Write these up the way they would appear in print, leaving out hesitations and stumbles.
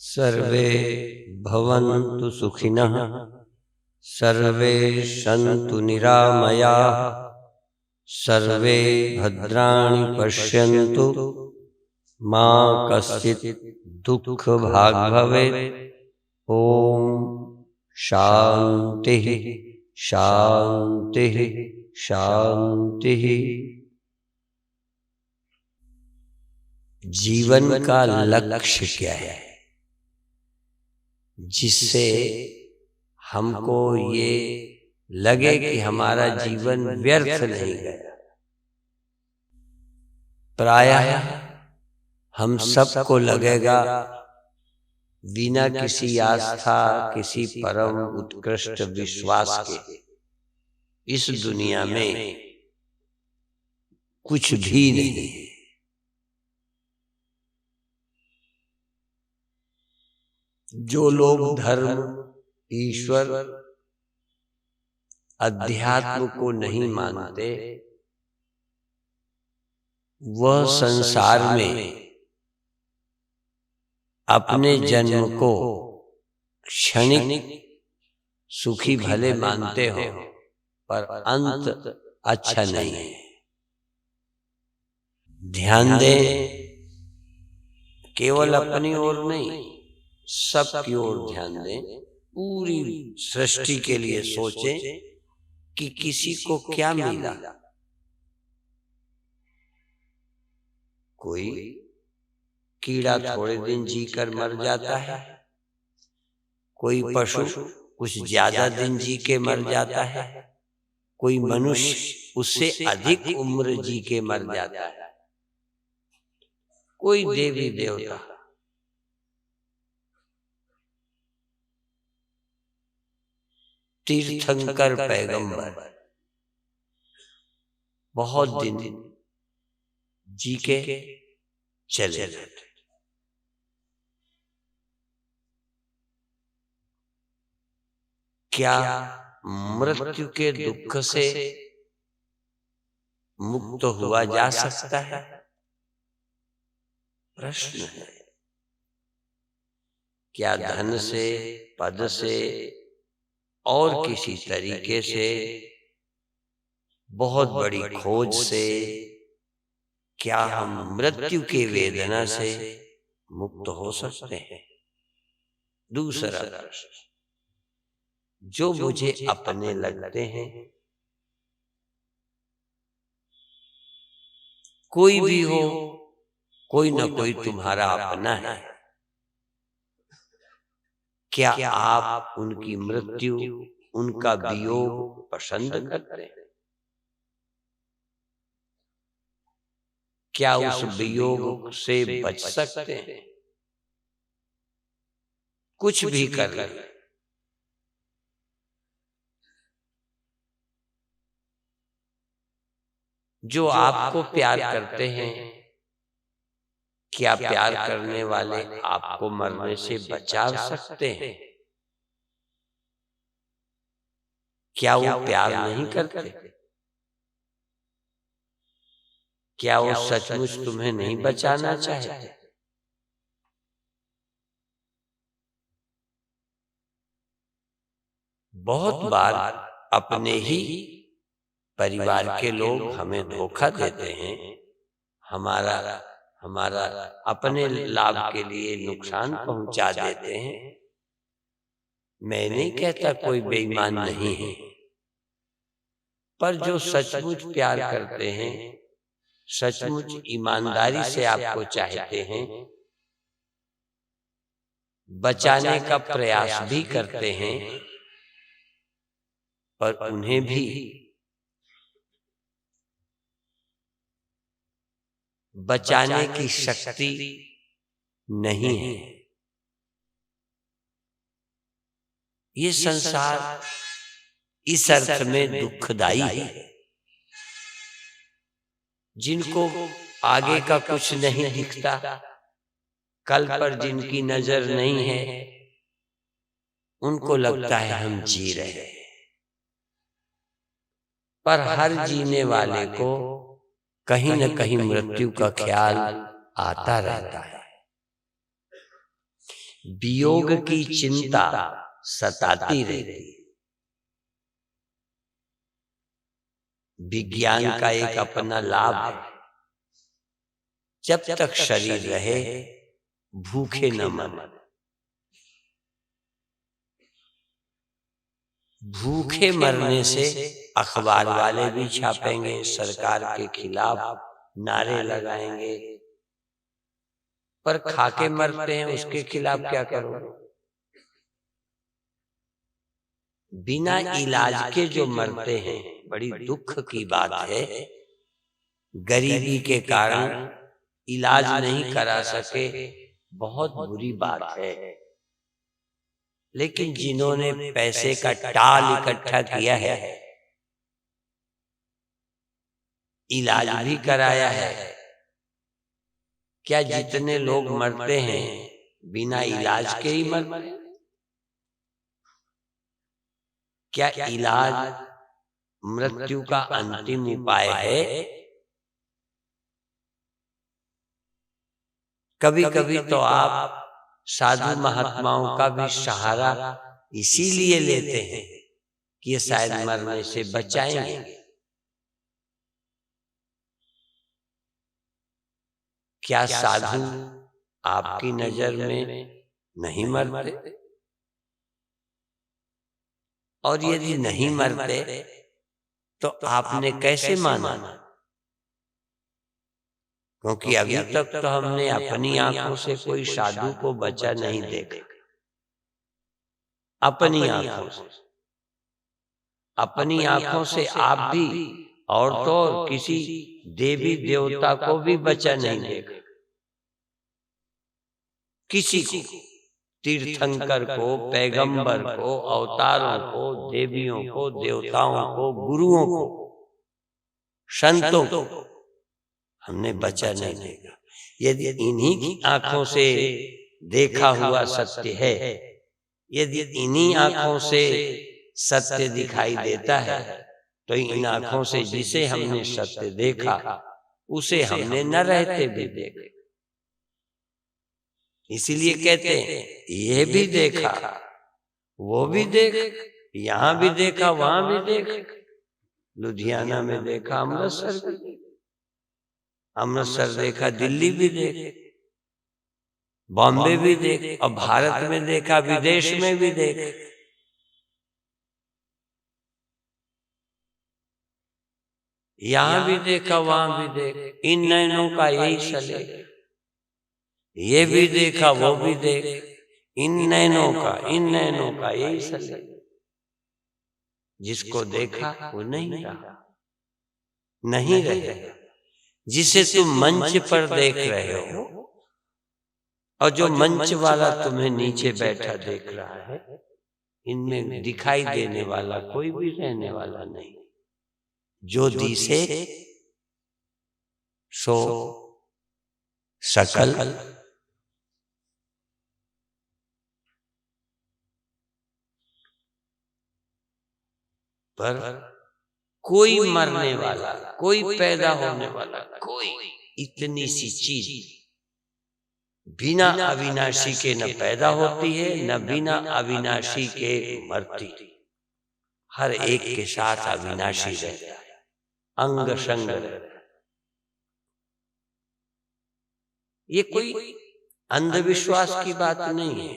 सर्वे भवन्तु सुखिनः, सर्वे सन्तु निरामयाः, सर्वे भद्राणि पश्यन्तु, मा कश्चित् दुःखभाग् भवेत्। ओम शांति शांति शांति। जीवन का लक्ष्य क्या है जिससे हमको ये लगे कि हमारा जीवन व्यर्थ नहीं गया? प्रायः हम सबको लगेगा बिना किसी आस्था, किसी परम उत्कृष्ट विश्वास के इस दुनिया में कुछ भी नहीं है। जो लोग धर्म, ईश्वर, अध्यात्म को नहीं मानते, वह संसार में अपने जन्म को क्षणिक सुखी भले मानते हो, पर अंत अच्छा नहीं है। ध्यान दें, केवल अपनी ओर नहीं, सबकी ओर ध्यान दें। पूरी सृष्टि के लिए सोचें कि किसी को क्या मिला। कोई कीड़ा थोड़े दिन जीकर मर जाता है, कोई पशु कुछ ज्यादा दिन जी के मर जाता है, कोई मनुष्य उससे अधिक उम्र जी के मर जाता है, कोई देवी देवता, तीर्थंकर पैगंबर बहुत दिन जी के चले जाते। क्या मृत्यु के दुख से मुक्त हुआ जा सकता है? प्रश्न है। क्या धन से, पद से और किसी तरीके से, बहुत बड़ी खोज से, क्या हम मृत्यु की वेदना से मुक्त हो सकते हैं? दूसरा प्रश्न, जो मुझे अपने लगते हैं, कोई भी हो, कोई न कोई तुम्हारा अपना है, क्या आप उनकी मृत्यु, उनका वियोग पसंद करते हैं? क्या उस वियोग से बच सकते हैं? कुछ भी कर ले, जो आपको प्यार करते हैं, क्या प्यार करने वाले आपको मरने से बचा सकते हैं? क्या वो प्यार नहीं करते? क्या वो सचमुच तुम्हें नहीं बचाना चाहते? बहुत बार अपने ही परिवार के लोग हमें धोखा देते हैं, हमारा अपने लाभ के लिए नुकसान पहुंचा देते हैं। मैं नहीं कहता कोई बेईमान नहीं है, पर जो सचमुच प्यार करते हैं, सचमुच ईमानदारी से आपको चाहते हैं, बचाने का प्रयास भी करते हैं, पर उन्हें भी बचाने की शक्ति नहीं है। ये संसार इस अर्थ में दुखदाई है। जिनको आगे का कुछ नहीं दिखता, कल पर जिनकी नजर नहीं है, उनको लगता है हम जी रहे हैं। पर हर जीने वाले को कहीं न कहीं मृत्यु का ख्याल आता रहता है। वियोग की चिंता सताती रहती है। विज्ञान का एक अपना लाभ है, जब तक शरीर रहे भूखे न मरे। भूखे मरने से अखबार वाले भी छापेंगे, सरकार के खिलाफ नारे लगाएंगे, पर खाके मरते हैं उसके खिलाफ क्या करोगे? बिना इलाज के जो मरते हैं, बड़ी दुख की बात है। गरीबी के कारण इलाज नहीं करा सके, बहुत बुरी बात है। लेकिन जिन्होंने पैसे का टाल इकट्ठा किया है, इलाज भी कराया है, क्या जितने लोग मरते हैं बिना इलाज के ही मरते हैं? क्या इलाज मृत्यु का अंतिम उपाय है? कभी कभी तो आप साधु महात्माओं का भी सहारा इसीलिए लेते हैं कि ये शायद मरने से बचाएंगे। क्या साधु आपकी नजर में नहीं मरते? और यदि नहीं मरते तो आपने कैसे माना? क्योंकि अभी तक तो हमने अपनी आंखों से कोई साधु को बचा नहीं देखा। अपनी आंखों से, अपनी आंखों से आप भी और तो और किसी देवी देवता को भी बचा नहीं देखा। किसी को, तीर्थंकर को, पैगंबर को, अवतारों को, देवियों को, देवताओं को, गुरुओं को, संतों को हमने बचा नहीं देखा। यदि इन्हीं की आंखों से देखा हुआ सत्य है, यदि इन्हीं आंखों से सत्य दिखाई देता है, तो इन आंखों से जिसे हमने सत्य देखा उसे हमने न रहते भी देखा। इसीलिए कहते हैं ये भी देखा, वो भी देख, यहां भी देखा, वहां भी देख, लुधियाना में देखा, अमृतसर देखा, दिल्ली भी देख, बॉम्बे भी देख, और भारत में देखा, विदेश में भी देख। यहां भी देखा, वहां भी देख, इन नैनों का यही सले। ये भी देखा, वो भी देख, इन नैनों का यही सले। जिसको देखा वो नहीं रहा, नहीं रहे। जिसे तुम मंच पर देख रहे हो और जो मंच वाला तुम्हें नीचे बैठा देख रहा है, इनमें दिखाई देने वाला कोई भी रहने वाला नहीं। जो दिसे सो सकल, पर कोई मरने वाला, कोई पैदा होने वाला, कोई इतनी सी चीज बिना अविनाशी के न पैदा होती है, न बिना अविनाशी के मरती। हर एक के साथ अविनाशी रहता है, अंग संग रहता है। ये कोई अंधविश्वास की बात नहीं है।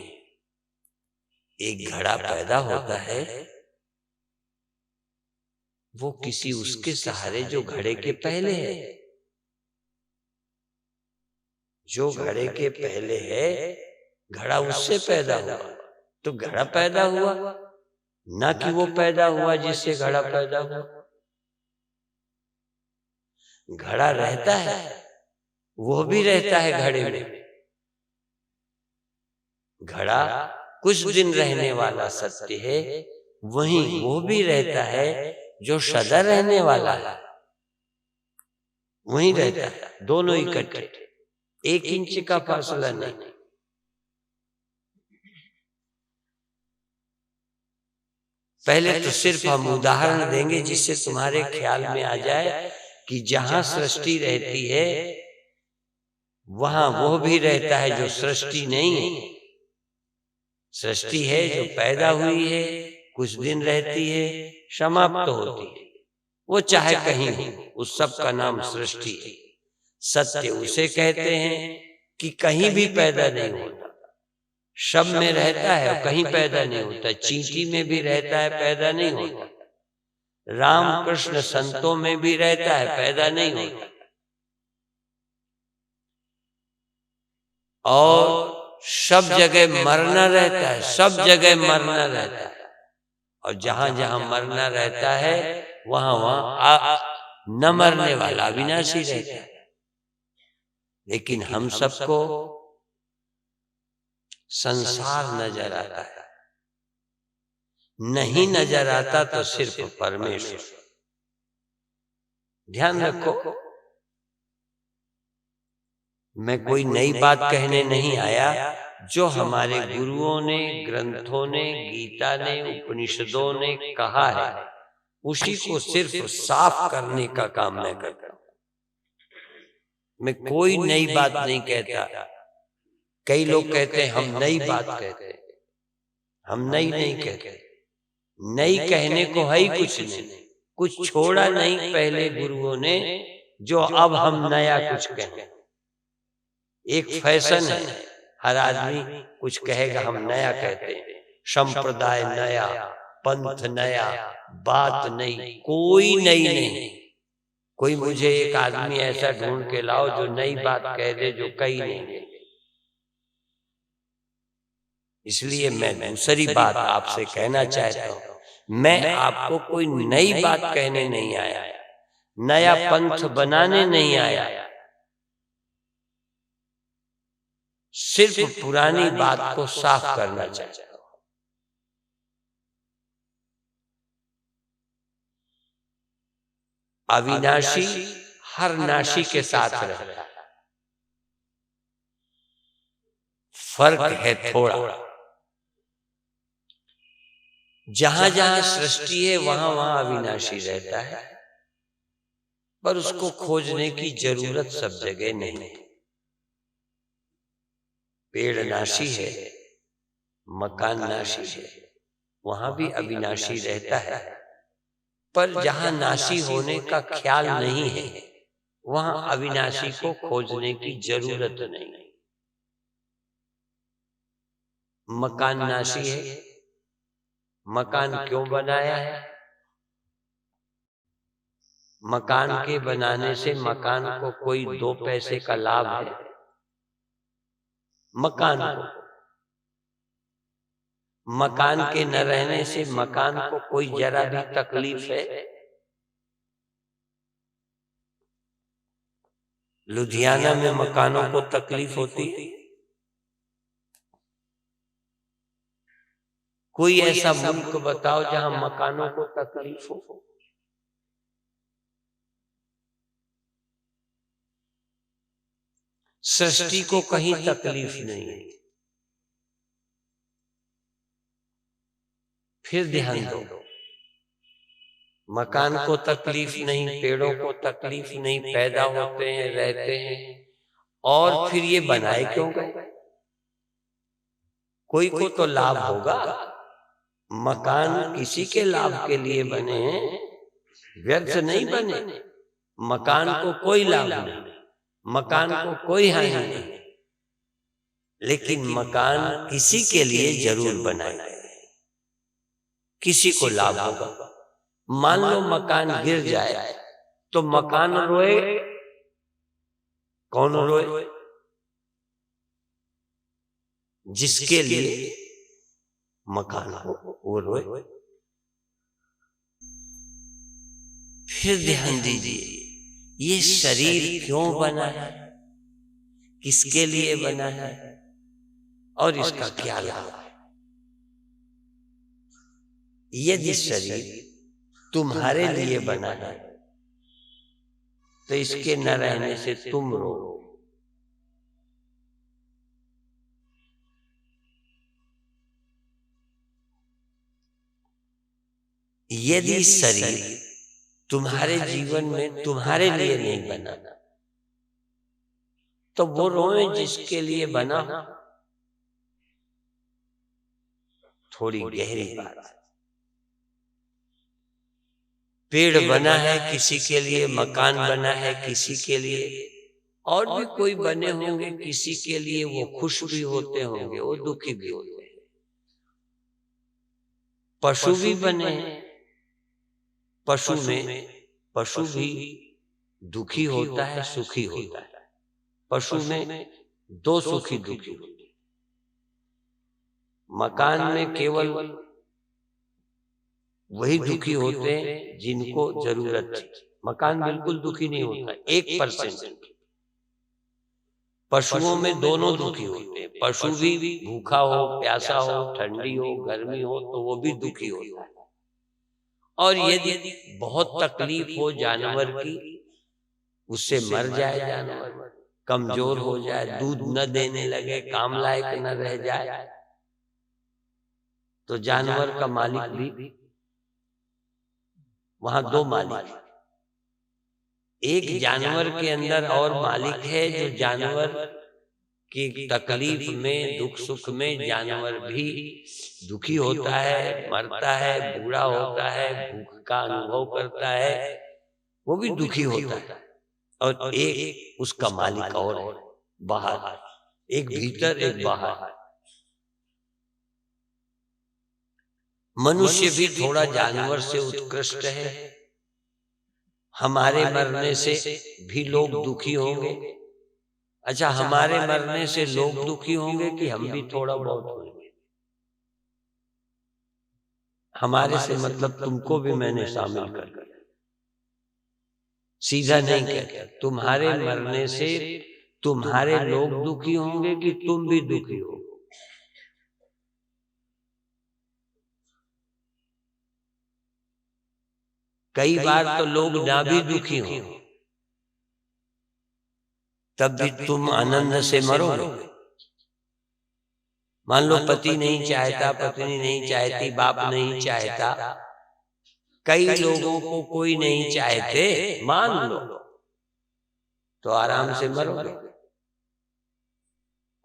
एक घड़ा पैदा होता है, वो किसी उसके सहारे जो घड़े के पहले है, जो घड़े के पहले है, घड़ा उससे पैदा हुआ, तो घड़ा पैदा हुआ, ना कि वो पैदा हुआ जिससे घड़ा पैदा हुआ। घड़ा रहता है, वो भी रहता है घड़े में। घड़ा कुछ दिन रहने वाला सत्य है, वहीं वो भी रहता है जो सदा रहने वाला है, वहीं रहता है। दोनों इकट्ठे, 1 इंच का फासला नहीं। पहले तो सिर्फ हम उदाहरण देंगे जिससे तुम्हारे ख्याल में आ जाए कि जहां सृष्टि रहती है वहां वो भी रहता है जो सृष्टि नहीं है। सृष्टि है जो पैदा हुई है, कुछ दिन रहती है, समाप्त होती है। वो चाहे कहीं हो, उस सब का नाम सृष्टि है। सत्य उसे कहते हैं कि कहीं भी पैदा नहीं होता, शब में रहता है और कहीं पैदा नहीं होता, चींटी में भी रहता है, पैदा नहीं होता, राम कृष्ण संतों में भी रहता है, पैदा नहीं होता, और सब जगह मरना रहता है, सब जगह मरना रहता है, और जहां जहां मरना रहता है वहां वहां न मरने वाला अविनाशी रहता है। लेकिन हम सबको संसार नजर आता है, नहीं नजर आता तो सिर्फ परमेश्वर। ध्यान रखो, मैं कोई नई बात कहने नहीं आया। जो हमारे गुरुओं ने, ग्रंथों ने, गीता ने, उपनिषदों ने कहा है, उसी को सिर्फ साफ करने का काम मैं करता हूं। मैं कोई नई बात नहीं कहता। कई लोग कहते हैं हम नई बात कहते हैं, हम नई नहीं कहते। नई कहने को है ही कुछ नहीं, कुछ छोड़ा नहीं पहले गुरुओं ने, जो अब हम नया कुछ कहें। एक फैशन है, हर आदमी कुछ कहेगा, हम नया कहते हैं, संप्रदाय नया, पंथ नया, बात नई, कोई नई नहीं। कोई मुझे एक आदमी ऐसा ढूंढ के लाओ जो नई बात कह दे, जो कही नहीं। इसलिए मैं दूसरी बात आपसे कहना चाहता हूं, मैं आपको कोई नई बात कहने नहीं आया, नया पंथ बनाने नहीं आया, सिर्फ पुरानी बात को साफ करना चाहता हूं। अविनाशी हर नाशी के साथ रहता है, फर्क है थोड़ा। जहां जहां सृष्टि है वहां वहां अविनाशी रहता है, पर उसको खोजने की जरूरत सब जगह नहीं। पेड़ नाशी है, मकान नाशी है, वहां भी अविनाशी रहता है, पर जहां नाशी होने का ख्याल नहीं है वहां अविनाशी को खोजने की जरूरत नहीं। मकान नाशी है, मकान क्यों बनाया है? मकान के बनाने से मकान को कोई 2 पैसे का लाभ है? मकान को, मकान के न रहने से मकान को कोई जरा भी तकलीफ है? लुधियाना में मकानों को तकलीफ होती है? कोई ऐसा मुल्क बताओ जहां मकानों को तकलीफ हो? सृष्टि को कहीं तकलीफ नहीं है। फिर ध्यान दो, मकान को तकलीफ नहीं, पेड़ों को तकलीफ नहीं, पैदा होते हैं, रहते हैं, और फिर ये बनाए क्यों गए? कोई को तो लाभ होगा। मकान किसी के लाभ के लिए बने हैं, व्यर्थ नहीं बने। मकान को कोई लाभ नहीं, मकान को कोई हानि नहीं, लेकिन मकान किसी के लिए जरूर बनाए गए, किसी को लाभ होगा। मान लो मकान गिर जाए तो मकान रोए, कौन रोए? जिसके लिए मकान हो वो रोए। फिर ध्यान दीजिए, ये शरीर क्यों बना है, किसके लिए बना है, और इसका क्या लाभ है? यदि शरीर तुम्हारे लिए बना है तो इसके न रहने से तुम रो। यदि शरीर तुम्हारे जीवन में तुम्हारे लिए नहीं बना तो वो रोए जिसके लिए बना। थोड़ी गहरी बात। पेड़ बना है किसी के लिए, मकान बना है किसी के लिए, और भी कोई बने होंगे किसी के लिए, वो खुश भी होते होंगे, वो दुखी भी होते हैं। पशु भी बने हैं, पशु भी दुखी होता है, सुखी होता है। पशु में दो सुखी दुखी होते हैं। मकान में केवल वही दुखी होते हैं जिनको जरूरत थी। मकान बिल्कुल दुखी नहीं होता, 1%। पशुओं में दोनों दुखी होते हैं। पशु भी भूखा हो, प्यासा हो, ठंडी हो, गर्मी हो, तो वो भी दुखी होता है। और यदि बहुत तकलीफ हो जानवर की, उससे मर जाए जानवर, कमजोर हो जाए, दूध न देने लगे, काम लायक न रह जाए, तो जानवर का मालिक भी, वहां दो मालिक, एक जानवर के अंदर और मालिक है जो जानवर की तकलीफ में, दुख सुख में जानवर भी दुखी होता है, मरता है, बूढ़ा होता है, भूख का अनुभव करता है, वो भी दुखी होता है। और एक उसका मालिक और है बाहर, एक भीतर एक बाहर। मनुष्य भी थोड़ा जानवर से उत्कृष्ट है। हमारे मरने से भी लोग दुखी होंगे। अच्छा, हमारे मरने से लोग दुखी होंगे कि हम भी थोड़ा बहुत होंगे? हमारे से मतलब तुमको भी मैंने शामिल कर दिया। सीधा नहीं कहता, तुम्हारे मरने से तुम्हारे लोग दुखी होंगे कि तुम भी दुखी हो। कई बार तो लोग ना भी दुखी हो, तब भी तुम आनंद से मरोगे। मान लो पति नहीं चाहता, पत्नी नहीं चाहती, बाप नहीं चाहता, कई लोगों को कोई नहीं चाहते, मान लो, तो आराम से मरोगे।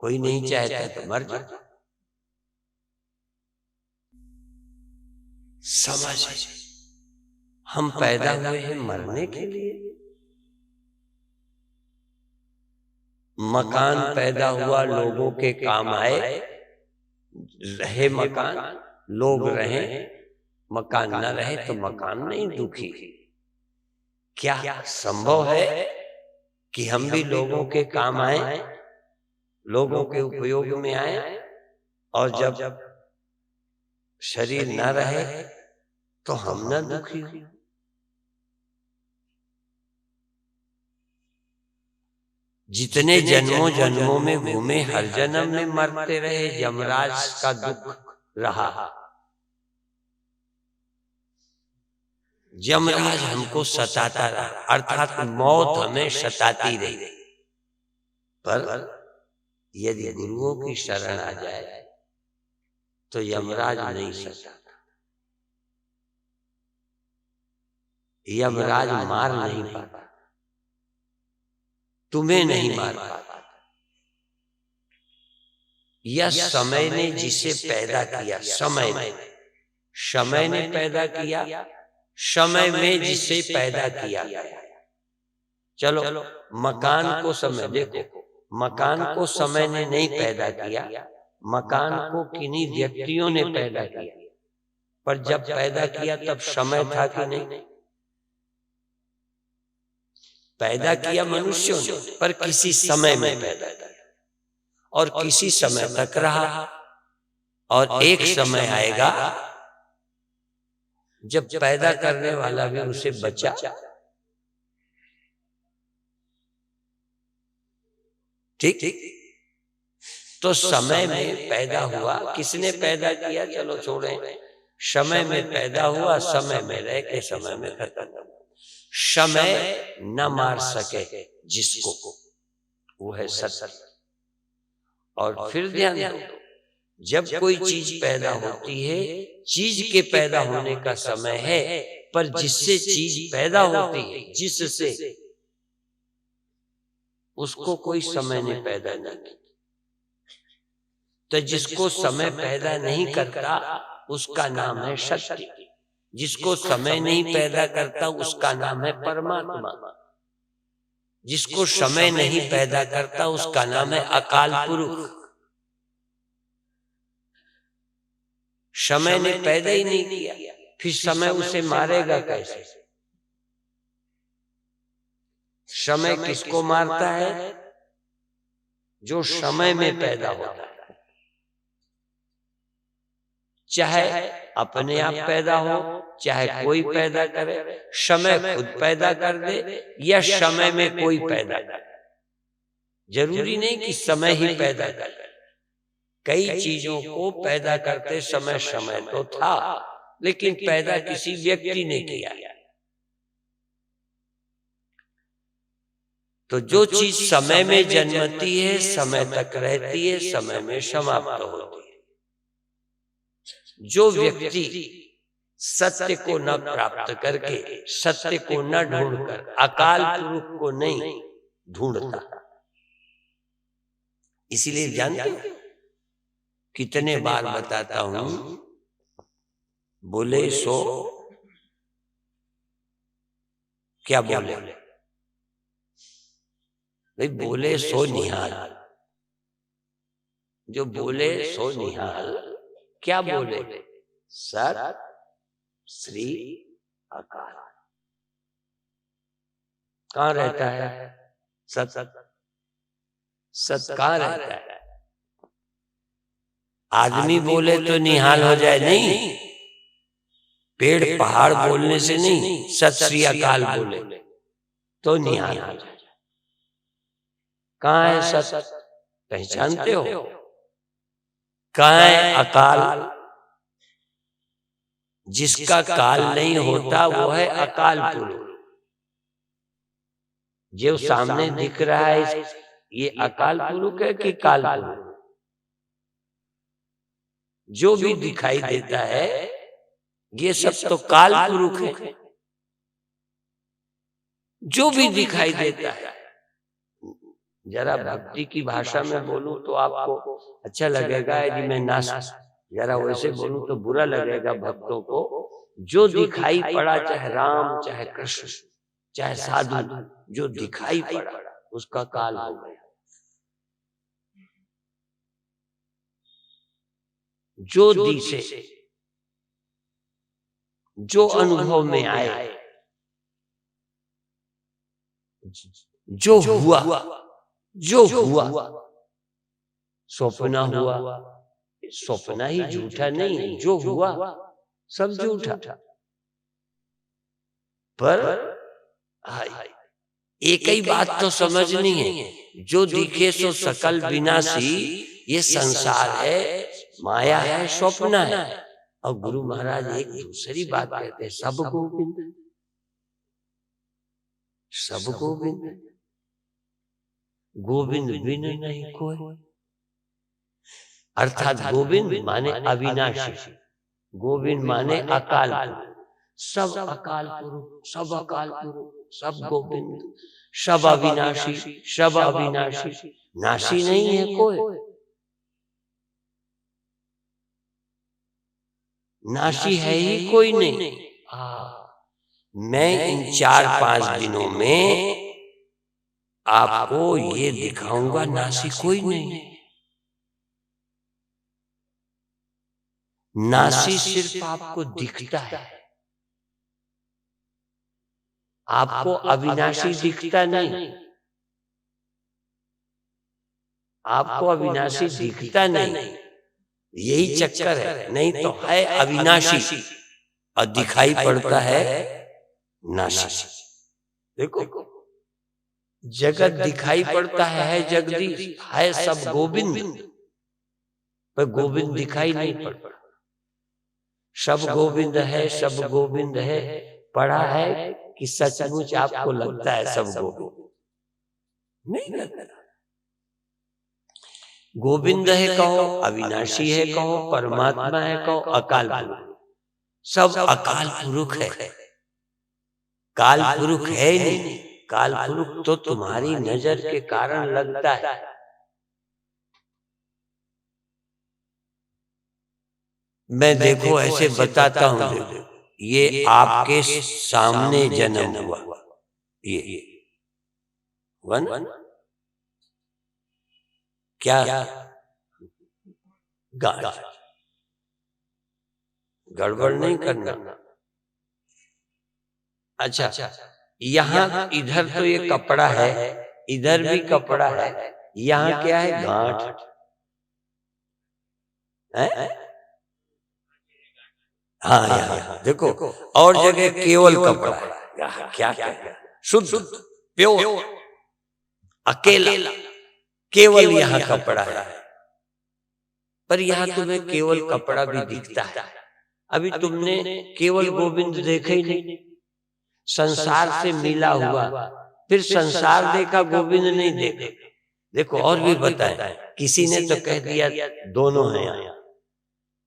कोई नहीं चाहता तो मर जाओ। समझ, हम पैदा हुए हैं मरने के लिए। मकान पैदा हुआ लोगों के काम आए, रहे मकान, लोग रहे, मकान न रहे तो मकान नहीं दुखी। क्या संभव है कि हम भी लोगों के काम आए, लोगों के उपयोग में आए, और जब शरीर न रहे तो हम न दुखी हो? जितने जन्मों जन्मों में घूमे, हर जन्म में मरते रहे, यमराज का दुख रहा। यमराज हमको सताता रहा, अर्थात मौत हमें सताती रही। पर यदि गुरुओं की शरण आ जाए तो यमराज नहीं सताता। यमराज मार नहीं पाता, तुम्हें नहीं मार पाता। यह समय ने जिसे पैदा किया, समय ने पैदा किया, समय में जिसे पैदा किया। चलो, मकान को समय, देखो, मकान को समय ने नहीं पैदा किया, मकान को किन्हीं व्यक्तियों ने पैदा किया। पर जब पैदा किया तब समय था कि नहीं? पैदा किया मनुष्यों ने, पर किसी समय में पैदा किया और किसी समय तक रहा। और एक समय आएगा जब पैदा करने वाला भी उसे बचा। ठीक, तो समय में पैदा हुआ, किसने पैदा किया? चलो छोड़ें, समय में पैदा हुआ, समय में रह के समय में खत्म। समय न मार सके जिसको, वो है सत्य। और फिर ध्यान दो, जब कोई चीज पैदा होती है, चीज के पैदा होने का समय है, पर जिससे चीज पैदा होती है, जिससे, उसको कोई समय ने पैदा नहीं किया। तो जिसको समय पैदा नहीं करता उसका नाम है शक्ति, जिसको समय नहीं पैदा करता उसका नाम है परमात्मा, जिसको समय नहीं पैदा करता उसका नाम है अकाल पुरुष। समय ने पैदा ही नहीं किया, फिर समय उसे मारेगा कैसे? समय किसको मारता है? जो समय में पैदा होता है, चाहे अपने आप पैदा हो चाहे कोई पैदा करे, समय खुद पैदा कर दे या समय में कोई पैदा करे, जरूरी नहीं कि समय ही पैदा करे। कई चीजों को पैदा करते समय समय तो था, लेकिन पैदा किसी व्यक्ति ने किया। तो जो चीज समय में जन्मती है समय तक रहती है, समय में समाप्त होती है। जो व्यक्ति सत्य को न प्राप्त करके, सत्य को न ढूंढकर अकाल पुरुष को नहीं ढूंढता, इसीलिए जानते हो कितने बार बताता हूं, बोले सो क्या बोले भाई, बोले सो निहाल। जो बोले सो निहाल क्या बोले? सत श्री अकाल। कहां रहता है सत? सत कहां रहता है? आदमी बोले तो निहाल हो जाए नहीं, पेड़ पहाड़ बोलने से नहीं, सत श्री अकाल बोले तो निहाल हो जाए। कहां है सत? पहचानते हो? कहां है अकाल? जिसका काल नहीं होता वो है अकाल पुरुष। जो सामने दिख रहा है ये अकाल पुरुष है कि काल पुरुष? जो भी दिखाई देता है ये सब तो काल पुरुष है। जो भी दिखाई देता है, जरा भक्ति की भाषा में बोलूं तो आपको अच्छा लगेगा, यदि मैं जरा वैसे बोलूं तो बुरा लगेगा भक्तों को। जो दिखाई पड़ा, चाहे राम चाहे कृष्ण चाहे साधु, जो दिखाई पड़ा उसका काल हो गया। जो दिसे, जो अनुभव में आए, जो हुआ, जो हुआ, स्वप्न हुआ, स्वप्न ही झूठा नहीं, जो हुआ सब झूठा। पर एक ही बात तो समझनी है, जो दिखे सो सकल विनाशी, ये संसार है, माया है, स्वप्न है। और गुरु महाराज एक दूसरी बात कहते हैं, सब गोविंद, सब गोविंद, गोविंद बिन नहीं कोई। अर्थात गोविंद माने अविनाशी, गोविंद माने अकाल पुरुष। सब अकाल पुरुष, सब अकाल पुरुष, सब गोविंद, सब अविनाशी, सब अविनाशी, नाशी नहीं है कोई। नाशी है ही कोई नहीं। मैं इन 4-5 दिनों में आपको ये दिखाऊंगा, नासी कोई नहीं। नासी सिर्फ आपको दिखता है, आपको अविनाशी दिखता नहीं। आपको अविनाशी दिखता नहीं, यही चक्कर है। नहीं तो है अविनाशी और दिखाई पड़ता है नाशी। देखो जगत दिखाई पड़ता है जगदीश, है सब गोविंद, पर गोविंद दिखाई नहीं पड़ता। सब गोविंद है, सब गोविंद है, पढ़ा है कि सचमुच आपको लगता है सब गोविंद? नहीं लगता। गोविंद है कहो, अविनाशी है कहो, परमात्मा है कहो, अकाल पुरुष, सब अकाल पुरुष है। काल पुरुष है नहीं। काल पुरुष तो तुम्हारी नजर के कारण लगता है। मैं देखो ऐसे बताता हूं, देखो ये आपके सामने जन्म हुआ, ये वन क्या गांठ, गड़बड़ नहीं करना। अच्छा, यहाँ इधर तो ये कपड़ा है, इधर भी कपड़ा है, यहाँ क्या है? गांठ है। हाँ यहाँ देखो, और जगह केवल कपड़ा है, क्या क्या शुद्ध प्योर अकेला, केवल यहाँ कपड़ा है। पर यहाँ तुम्हें केवल कपड़ा भी दिखता है। अभी तुमने केवल गोविंद देखा ही नहीं, संसार से मिला हुआ, फिर संसार देखा, गोविंद नहीं देखा। देखो और भी बताएं, किसी ने तो कह दिया दोनों हैं यहाँ।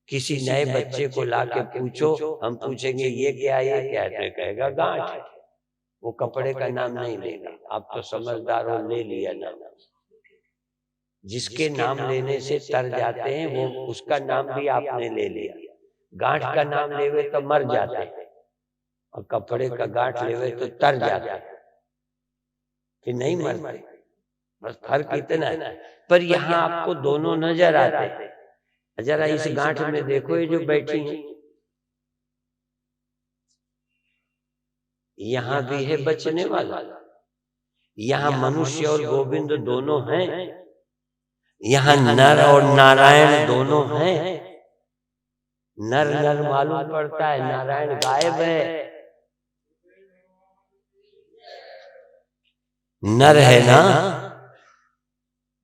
किसी नए बच्चे को लाके पूछो, हम पूछेंगे ये क्या है, ये क्या है, कहेगा गांठ है। वो कपड़े का नाम नहीं लेगा। आप तो समझदार हो, ले लिया नाम। जिसके नाम लेने से तर जाते हैं वो उसका नाम भी आपने ले लिया। गांठ का नाम लेवे तो मर जाते हैं, और कपड़े का गांठ लेवे तो तर जाते हैं, कि नहीं मरते। बस फर्क इतना है। पर यहाँ आपको दोनों नजर आते हैं। जरा इस गांठ में देखो, ये जो बैठी है, यहाँ भी है बचने वाला। यहाँ मनुष्य और गोविंद दोनों हैं, यहाँ नर और नारायण दोनों हैं। नर नर मालूम पड़ता है, नारायण गायब है। नर है ना,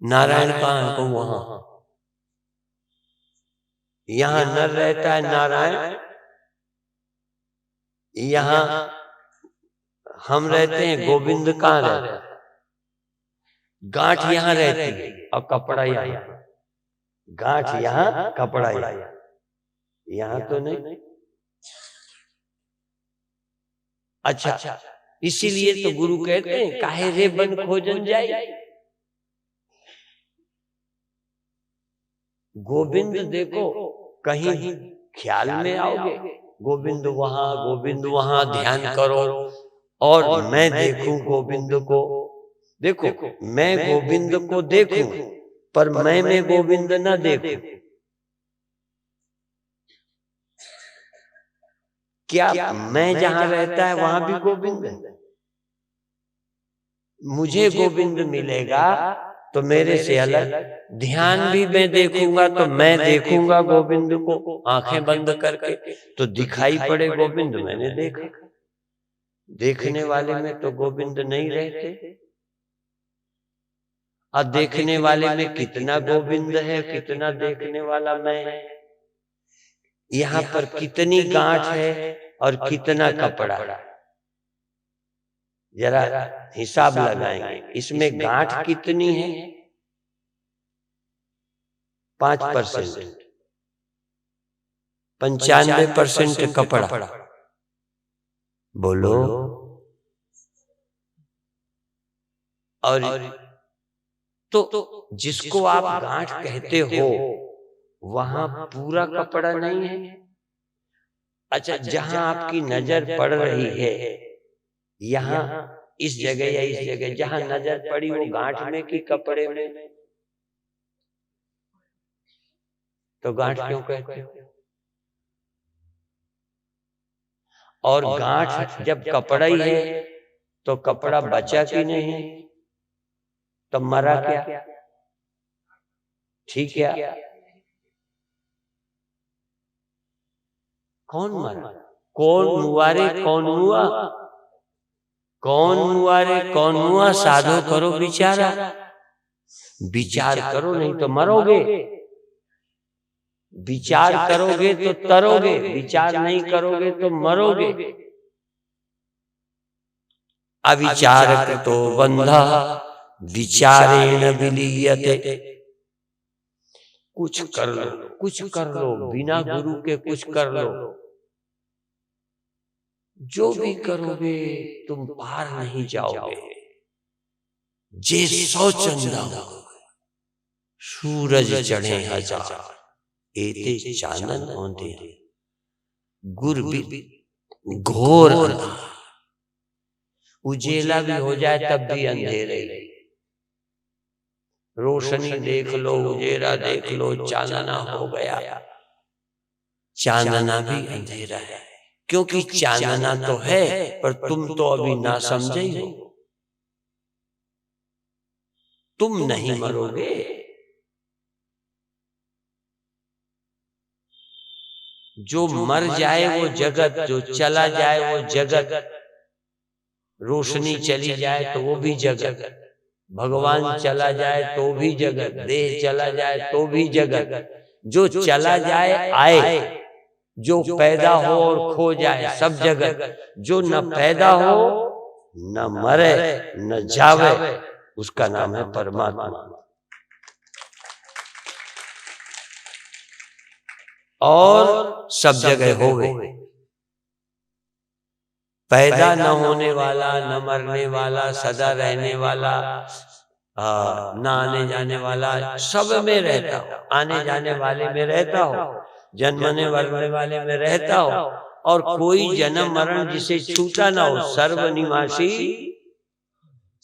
नारायण कहाँ है? तो वहां, यहाँ नर रहता है, नारायण यहाँ हम रहते हैं, गोविंद कहाँ रहता है? गांठ यहाँ रहती है और कपड़ा यहाँ। गांठ यहाँ, कपड़ा यहाँ तो नहीं। अच्छा, इसीलिए तो गुरु कहते हैं, काहे रे बन खोजन जाए। गोविंद देखो, कहीं ख्याल में आओगे, गोविंद वहां ध्यान करो, और मैं देखूं गोविंद को। देखो मैं गोविंद को देखूं, पर मैं में गोविंद न देखूं। क्या मैं जहां रहता है वहां भी गोविंद है? मुझे गोविंद मिलेगा तो मेरे से अलग ध्यान भी मैं देखूंगा, तो मैं देखूंगा गोविंद को आंखें बंद करके, तो दिखाई पड़े गोविंद, मैंने देखा। देखने वाले में तो गोविंद नहीं रहते, और देखने वाले में कितना गोविंद है, कितना देखने वाला मैं है। यहाँ पर कितनी गांठ है और कितना कपड़ा, जरा हिसाब लगाएंगे। इसमें गांठ कितनी है? 5%, 95% कपड़ा। बोलो। और तो जिसको आप गांठ कहते हो वहां पूरा कपड़ा नहीं है। अच्छा, जहां आपकी नजर पड़ रही है, यहाँ इस जगह या इस जगह जहां नजर पड़ी, वो गांठ में कि कपड़े में? तो गांठ क्यों कहते हो? और गांठ जब कपड़ा ही है तो कपड़ा बचा कि नहीं? तो मरा क्या? ठीक है, कौन मरा? कौन मुआरे कौन मुआ? कौन मुआरे कौन मुआ? साधो करो विचारा। विचार करो, नहीं तो मरोगे। विचार करोगे तो तरोगे, विचार नहीं करोगे तो मरोगे। अविचारक तो बंधा विचारेण विलीयते। कुछ कर लो, कुछ कर लो, बिना गुरु के कुछ कर लो, जो भी करोगे तुम पार नहीं जाओगे। जे 100 चंदा सूरज चढ़े 1000, एते चानन होते गुर भी घोर अंधार। उजेला भी हो जाए तब भी अंधेरे ही। रोशनी देख लो, उजेला देख लो, चानना हो गया, चानना भी अंधेरा है। क्योंकि चानना तो है पर तुम तो अभी ना समझे ही हो। तुम नहीं मरोगे। जो मर जाए वो जगत, जो चला जाए वो जगत, रोशनी चली जाए तो वो भी जगत, भगवान चला जाए तो भी जगत, देह चला जाए तो भी जगत। जो चला जाए आए, जो पैदा हो और खो जाए सब जगत। जो न पैदा हो न मरे न जावे उसका नाम है परमात्मा। और सब जगह होवे। पैदा न होने वाला, न मरने वाला, सदा रहने वाला, न आने जाने वाला, सब में रहता हो। आने जाने वाले में रहता हो, जन्मने मरने वाले में रहता हो, और कोई जन्म मरण जिसे छूटा ना हो। सर्वनिवासी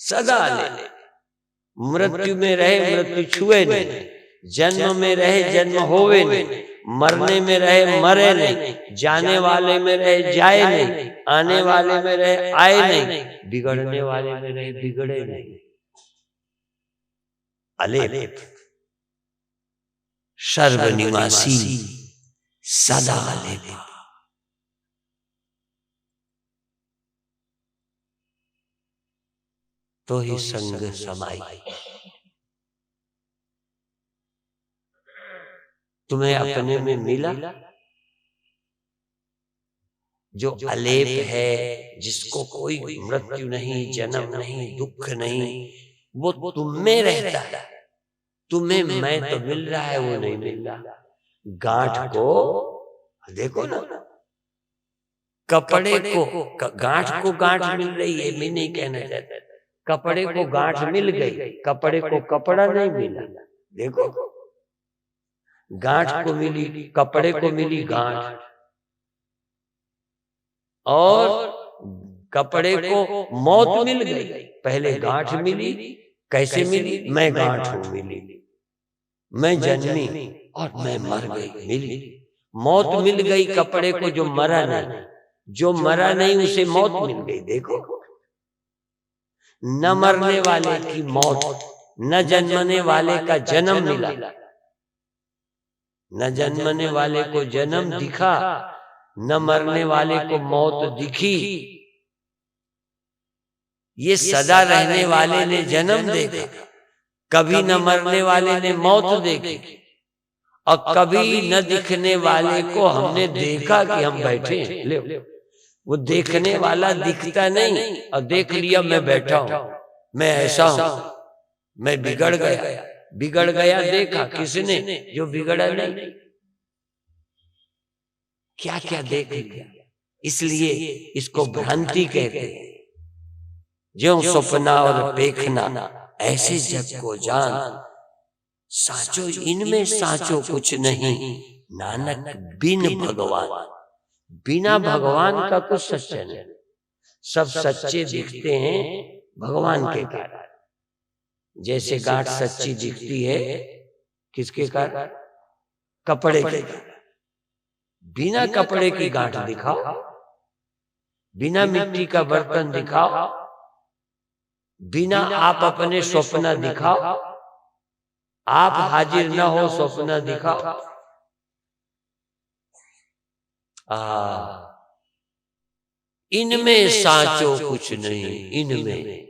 सदा ले, मृत्यु में रहे मृत्यु छुए नहीं, जन्म में रहे जन्म होवे नहीं, मरने में रहे मरे नहीं, जाने वाले में रहे जाए नहीं, आने वाले में रहे आए नहीं, बिगड़ने वाले में रहे बिगड़े नहीं। अलेप सर्वनिवासी सदा अलेप। तो ही संग समाई। तुम्हें अपने में मिला जो अलेप है, जिसको कोई मृत्यु नहीं, जन्म नहीं, दुख नहीं, वो तुम में रहता है। तुम्हें मैं तो मिल रहा है, वो नहीं मिल रहा। गांठ को देखो ना, कपड़े को गांठ को गांठ मिल रही है, मैं नहीं कहना चाहता। कपड़े को गांठ मिल गई, कपड़े को कपड़ा नहीं मिला। देखो, गांठ को मिली, कपड़े को मिली गांठ, और कपड़े को मौत मिल गई। पहले गांठ मिली, कैसे मिली? मैं गांठ हूं मिली, मैं जन्मी और मैं मर गई मिली। मौत मिल गई कपड़े को, जो मरा नहीं, जो मरा नहीं उसे मौत मिल गई। देखो, न मरने वाले की मौत, न जन्मने वाले का जन्म मिला। न जन्मने वाले को जन्म दिखा, न मरने वाले को मौत दिखी। ये सदा रहने वाले ने जन्म देखा, कभी न मरने वाले ने मौत देखी, और कभी न दिखने वाले को हमने देखा कि हम बैठे हैं। ले, वो देखने वाला दिखता नहीं, और देख लिया मैं बैठा हूं, मैं ऐसा हूं, मैं बिगड़ गया। बिगड़ गया देखा किसने? जो बिगड़ा नहीं। क्या क्या देख लिया। इसलिए इसको भ्रांति कहते हैं। जो सपना और देखना ऐसे जग को जान, साचो इनमें साचो कुछ नहीं, नानक बिन भगवान। बिना भगवान का कुछ सच्चा नहीं। सब सच्चे दिखते हैं भगवान के कारण। जैसे गांठ सच्ची दिखती है किसके कारण? कपड़े के कारण। बिना कपड़े की गांठ दिखाओ, बिना मिट्टी का बर्तन दिखाओ, बिना आप अपने स्वप्न दिखाओ, आप हाजिर न हो स्वप्न दिखाओ। इनमें साचो कुछ नहीं, इनमें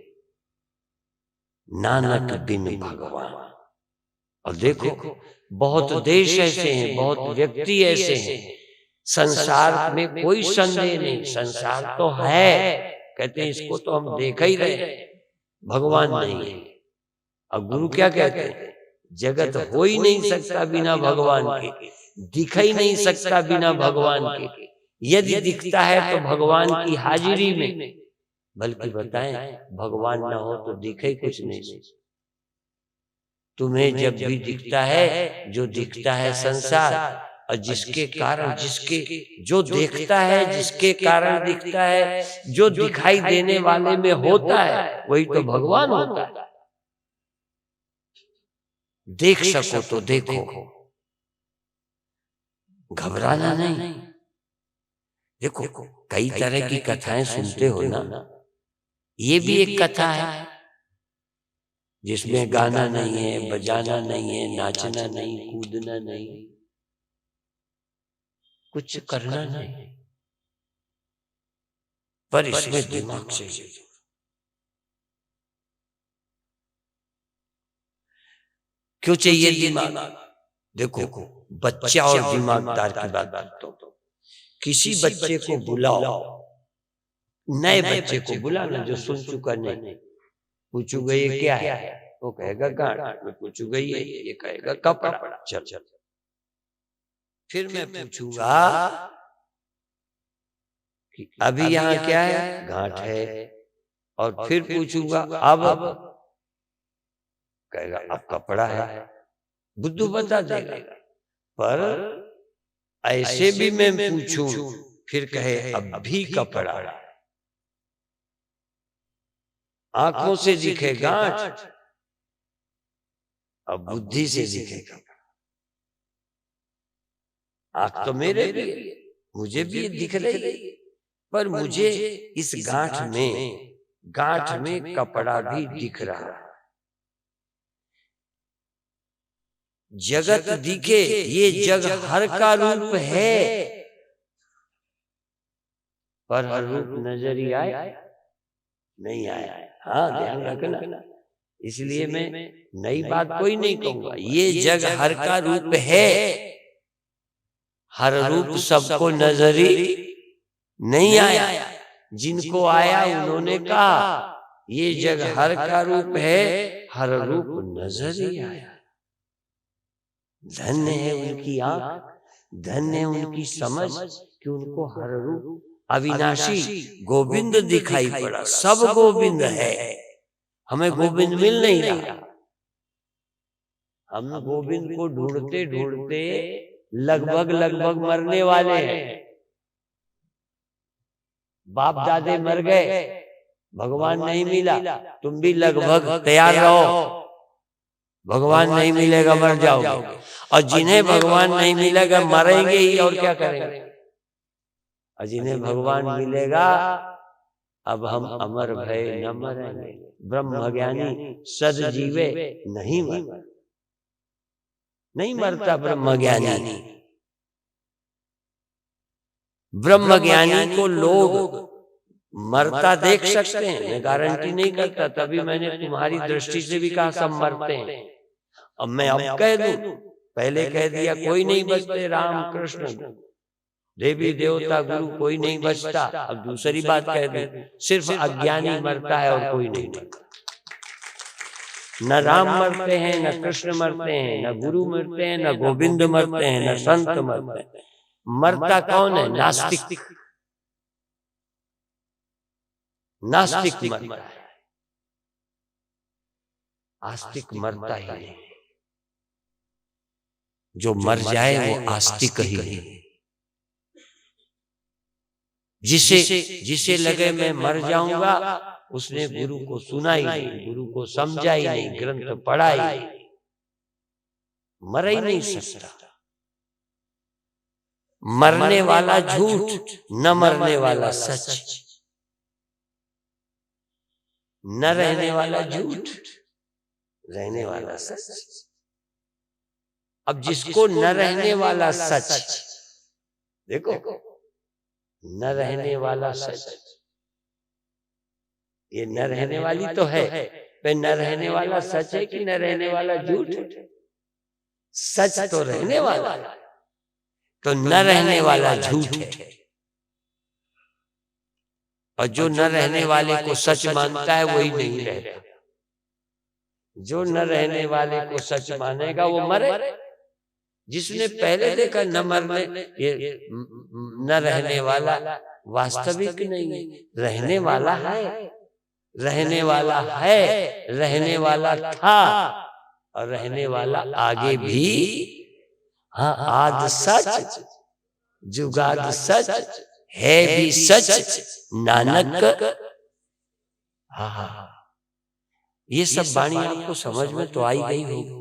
नानक बिन भगवान। और देखो, बहुत देश ऐसे हैं, बहुत व्यक्ति ऐसे हैं, संसार में कोई संदेह नहीं, संसार तो है, कहते हैं इसको तो हम देख ही रहे, भगवान नहीं है। अब गुरु क्या कहते हैं? जगत हो ही नहीं सकता बिना भगवान के, दिख ही नहीं सकता बिना भगवान के। यदि दिखता है तो भगवान की हाजिरी में, बल्कि बताएं भगवान ना हो तो दिखे कुछ नहीं। तुम्हें जब भी दिखता है, जो दिखता है संसार, और जिसके कारण, जिसके जो देखता है, जिसके कारण दिखता है, जो दिखाई देने वाले में होता है, वही तो भगवान होता है। देख सको तो देखो, घबराना नहीं। देखो, कई तरह की कथाएं सुनते हो ना, ये भी एक कथा है जिसमें गाना नहीं है, बजाना नहीं है, नाचना नहीं, कूदना नहीं, कुछ करना नहीं, पर इसमें दिमाग चाहिए। क्यों चाहिए दिमाग? देखो, बच्चा और दिमागदार की बात करता हूं। किसी बच्चे को बुलाओ, नए बच्चे को बुलाना जो सुन चुका नहीं, पूछूंगा ये क्या है, वो कहेगा गांठ। मैं पूछूंगा ये कहेगा कपड़ा। चल चल, फिर मैं पूछूंगा कि अभी यहाँ क्या है, गांठ है, और फिर पूछूंगा अब, कहेगा अब कपड़ा है। बुद्धू बता देगा। पर ऐसे भी मैं पूछूं, फिर कहे अब भी कपड़ा, आंखों से दिखे गांठ, अब बुद्धि से दिखेगा। आंख तो मेरे भी, मुझे भी दिख रही है, पर मुझे इस गांठ में कपड़ा भी दिख रहा है। जगत दिखे, ये जग हर का रूप है, पर हर रूप नजर ही आए नहीं आया। हाँ, ध्यान रखना। इसलिए मैं नई बात कोई नहीं कहूंगा। ये जग हर का रूप है, हर रूप सबको नजर ही नहीं आया। जिनको आया उन्होंने कहा ये जग हर का रूप है, हर रूप नजर ही आया। धन्य है उनकी आंख, धन्य है उनकी समझ कि उनको हर रूप अविनाशी गोविंद दिखाई पड़ा। सब गोविंद है, हमें गोविंद मिल नहीं रहा। हम गोविंद को ढूंढते ढूंढते लगभग मरने वाले हैं। बाप दादे मर गए, भगवान नहीं मिला, तुम भी लगभग तैयार रहो, भगवान नहीं मिलेगा मर जाओगे। और जिन्हें भगवान नहीं मिलेगा मरेंगे ही, और क्या करेंगे। और जिन्हें भगवान मिलेगा, अब हम अमर भय न मरेंगे। ब्रह्म ज्ञानी सद जीवे नहीं मरता, नहीं मरता ब्रह्म ज्ञानी। ब्रह्म ज्ञानी को लोग मरता देख सकते हैं, मैं गारंटी नहीं करता, तभी मैंने तुम्हारी दृष्टि से भी कहा सब मरते हैं। अब मैं अब कह दूं, पहले कह दिया कोई नहीं बचते, राम कृष्ण देवी देवता गुरु कोई नहीं बचता। अब दूसरी बात कह दूं, सिर्फ अज्ञानी मरता है और कोई नहीं मरता। न राम मरते हैं, न कृष्ण मरते हैं, न गुरु मरते हैं, न गोविंद मरते हैं, न संत मरते हैं। मरता कौन है? नास्तिक। नास्तिक मरता है, आस्तिक मरता ही नहीं। जो मर जाए वो आस्तिक ही है। जिसे लगे मैं मर जाऊंगा, उसने गुरु को सुना ही नहीं, गुरु को समझा ही नहीं, ग्रंथ पढ़ा ही नहीं, मर ही नहीं सकता। मरने वाला झूठ, न मरने वाला सच। न रहने वाला झूठ, रहने वाला सच। अब जिसको न रहने वाला सच, देखो न रहने वाला सच, ये न रहने वाली तो है, पर न रहने वाला सच है कि न रहने वाला झूठ है? सच तो रहने वाला, तो न रहने वाला झूठ है। और जो न रहने वाले को सच मानता है वही नहीं रहता। जो न रहने वाले को सच मानेगा वो मरे। जिसने पहले देखा न मरने, ये न रहने वाला वास्तविक नहीं है, रहने वाला है, रहने वाला है, रहने वाला था, और रहने वाला आगे भी। हाँ, आद सच जुगाद सच है भी सच नानक। हाँ, ये सब वाणी आपको समझ में तो आई गई होगी।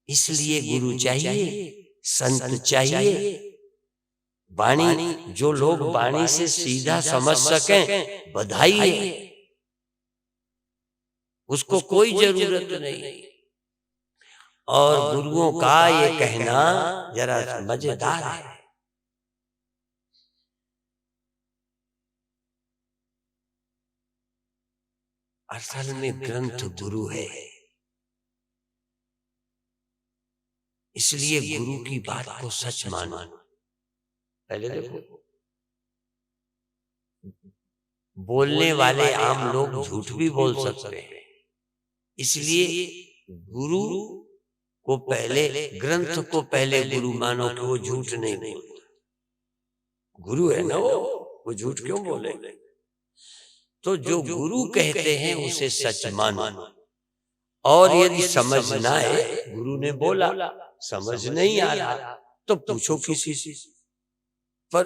इसलिए गुरु चाहिए, संत चाहिए, वाणी, जो लोग वाणी से सीधा समझ सकें, बधाई है, उसको कोई जरूरत नहीं। और गुरुओं का ये कहना जरा मजेदार है। असल में ग्रंथ गुरु है, इसलिए गुरु की बात को सच मानो। पहले देखो, बोलने वाले आम लोग झूठ भी बोल सकते हैं, इसलिए गुरु को पहले, ग्रंथ को पहले गुरु मानो कि वो झूठ नहीं बोलता। गुरु है ना वो झूठ क्यों बोले? तो जो गुरु कहते हैं उसे सच मानो। और यदि समझ ना आए, गुरु ने बोला समझ नहीं आ रहा, तो पूछो किसी से, पर